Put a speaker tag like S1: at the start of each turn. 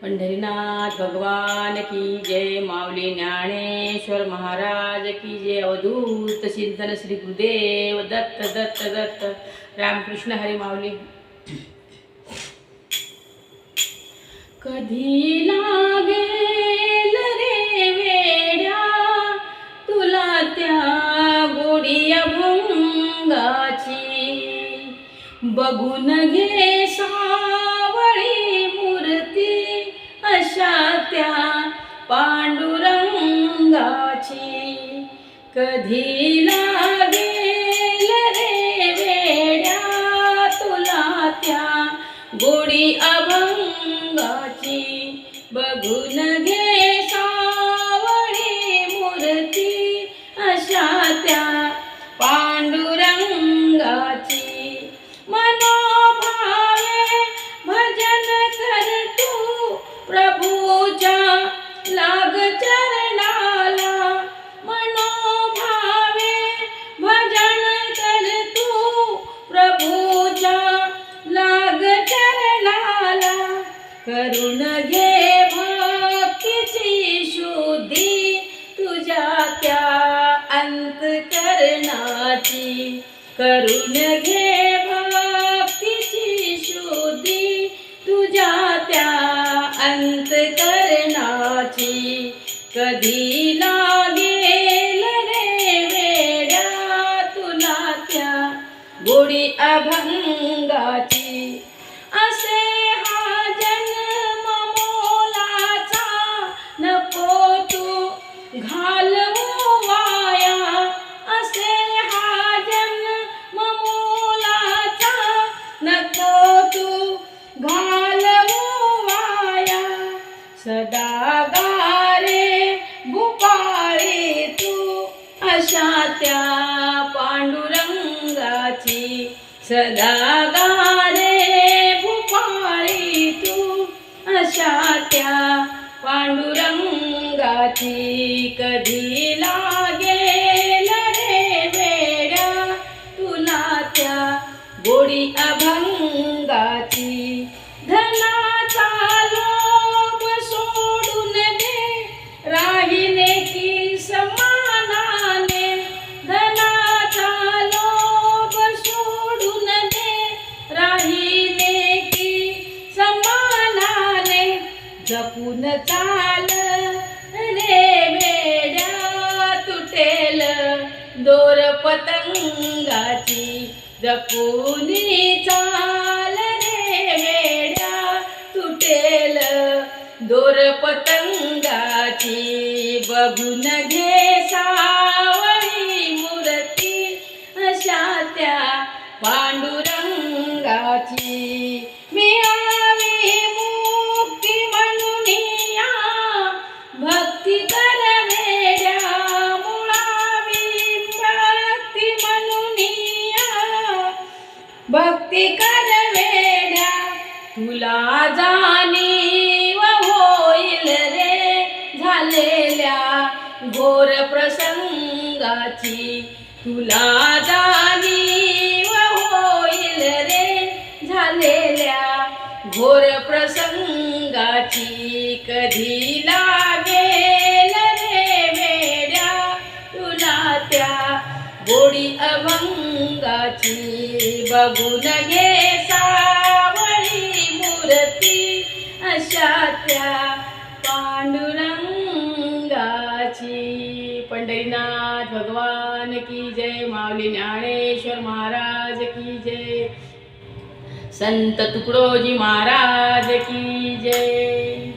S1: पंढरीनाथ भगवान की जय। माऊली ज्ञानेश्वर महाराज की जय। अवधूत चिंतन श्री गुरुदेव दत्त दत्त दत्त। रामकृष्ण हरी माऊली। कधी लागेल रे वेड्या तुला त्या गोडी अभंगाची, बघून घे सावळी मूर्ती अशा त्या पांडुरंगाची। कधी लागेल रे वेड्या तुला त्या गोडी अभंगाची, बघून घे सावळी मूर्ती अशा त्या पांडुरंगाची। मनोभावे भजन कर तू प्रभूच्या लाग चरणाला, मनोभावे भजन कर तू प्रभूच्या लाग चरणाला। करून घे भक्तीची शुद्धी तुझ्या त्या अंतकरणाची, करून घे भक्तीची शुद्धी तुझ्या त्या अंतकरणाची। कधी लागेल रे वेड्या तुला त्या गोडी अभंगाची। असे हा जन्म मोलाचा नको तू घालवू वाया, असे हा जन्म मोलाचा नको तू घालवू वाया। सदा गारे भूपाळी तू अशा त्या पांडुरंगाची, सदा गारे भूपाळी तू अशा त्या पांडुरंगाची। कधी लागेल रे वेड्या तुला त्या गोडी अभंगाची। धनाचा लोभ सोडून दे राहिने की समानाने, धनाचा लोभ सोडून दे राहिने की समानाने। जपून चाल रे वेड्या तुटेल दोर पतंगाची, जपून चाल रे वेड्या तुटेल दोर पतंगाची। बघून घे सावळी मूर्ती अशा त्या पांडुरंगाची। मिळावी मुक्ती म्हणून या भक्ती कर वेड्या, मुळावी भक्ती म्हणून या भक्ती कर वेड्या। तुला जाणीव होईल रे झालेल्या घोर प्रसंगाची, तुला जाणीव होईल रे झालेल्या घोर प्रसंगाची। कधी लागेल रे वेड्या तुला त्या गोडी अभंगाची, बघून घे सावळी मूर्ती अशा त्या पांडुरंगाची। पंढरीनाथ भगवान की जय। माऊली ज्ञानेश्वर महाराज की जय। संत तुकडोजी महाराज की जय।